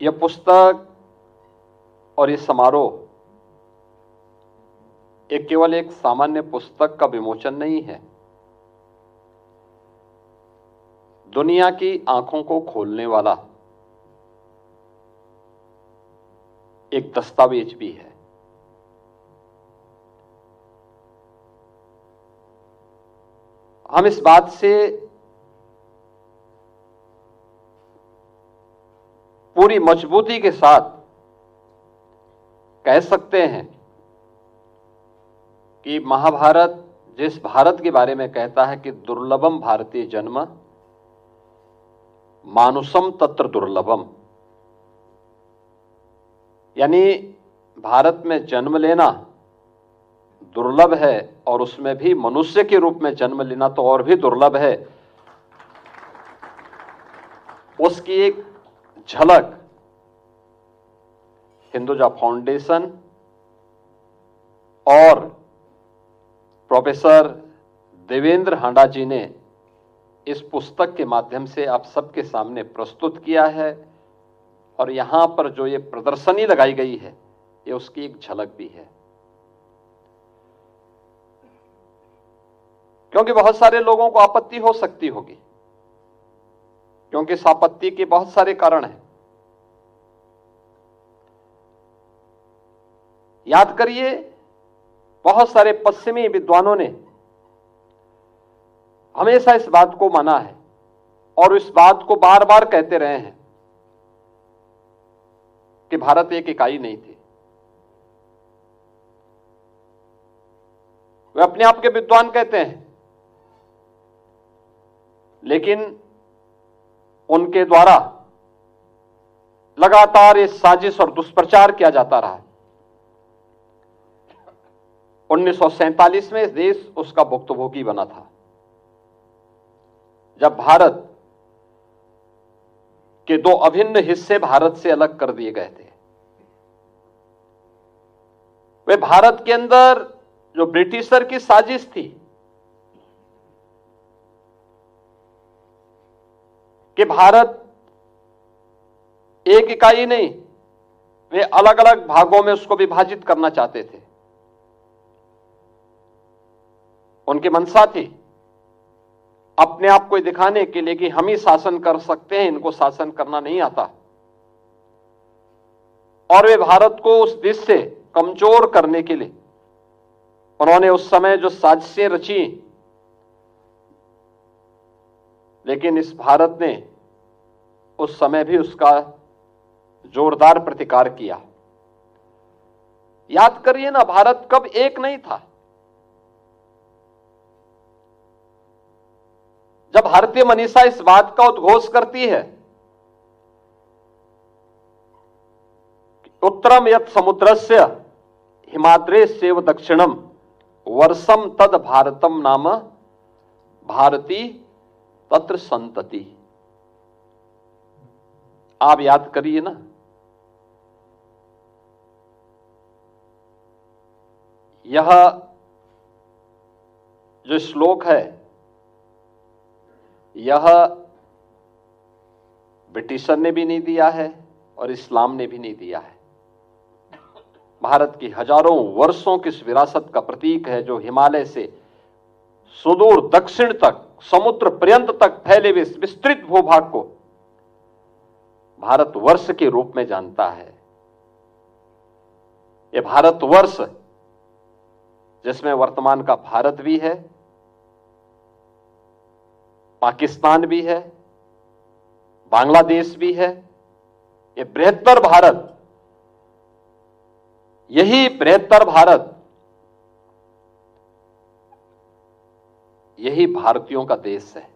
यह पुस्तक और ये समारोह ये केवल एक सामान्य पुस्तक का विमोचन नहीं है, दुनिया की आंखों को खोलने वाला एक दस्तावेज भी है। हम इस बात से पूरी मजबूती के साथ कह सकते हैं कि महाभारत जिस भारत के बारे में कहता है कि दुर्लभम भारतीय जन्म मानुषम तत्र दुर्लभम, यानी भारत में जन्म लेना दुर्लभ है और उसमें भी मनुष्य के रूप में जन्म लेना तो और भी दुर्लभ है। उसकी एक झलक हिंदुजा फाउंडेशन और प्रोफेसर देवेंद्र हांडा जी ने इस पुस्तक के माध्यम से आप सबके सामने प्रस्तुत किया है, और यहां पर जो ये प्रदर्शनी लगाई गई है ये उसकी एक झलक भी है। क्योंकि बहुत सारे लोगों को आपत्ति हो सकती होगी, क्योंकि इस आपत्ति के बहुत सारे कारण हैं। याद करिए, बहुत सारे पश्चिमी विद्वानों ने हमेशा इस बात को माना है और इस बात को बार बार कहते रहे हैं कि भारत एक इकाई नहीं थी। वे अपने आप के विद्वान कहते हैं, लेकिन उनके द्वारा लगातार ये साजिश और दुष्प्रचार किया जाता रहा है। 1947 में इस देश उसका भुक्तभोगी बना था, जब भारत के दो अभिन्न हिस्से भारत से अलग कर दिए गए थे। वे भारत के अंदर जो ब्रिटिशर की साजिश थी कि भारत एक इकाई नहीं, वे अलग अलग भागों में उसको विभाजित करना चाहते थे। उनकी मंशा थी अपने आप को दिखाने के लिए कि हम ही शासन कर सकते हैं, इनको शासन करना नहीं आता, और वे भारत को उस दिश से कमजोर करने के लिए उन्होंने उस समय जो साजिशें रची, लेकिन इस भारत ने उस समय भी उसका जोरदार प्रतिकार किया। याद करिए ना, भारत कब एक नहीं था। जब भारतीय मनीषा इस बात का उद्घोष करती है उत्तरम यत् समुद्रस्य हिमाद्रेस्यैव दक्षिणम वर्षम तद भारतम नाम भारती तत्र संतति। आप याद करिए ना, यह जो श्लोक है यह ब्रिटिशर ने भी नहीं दिया है और इस्लाम ने भी नहीं दिया है। भारत की हजारों वर्षों की इस विरासत का प्रतीक है, जो हिमालय से सुदूर दक्षिण तक समुद्र पर्यंत तक फैले हुए विस्तृत भूभाग को भारतवर्ष के रूप में जानता है। यह भारतवर्ष जिसमें वर्तमान का भारत भी है, पाकिस्तान भी है, बांग्लादेश भी है, ये बृहत्तर भारत, यही बृहत्तर भारत, यही भारतीयों का देश है।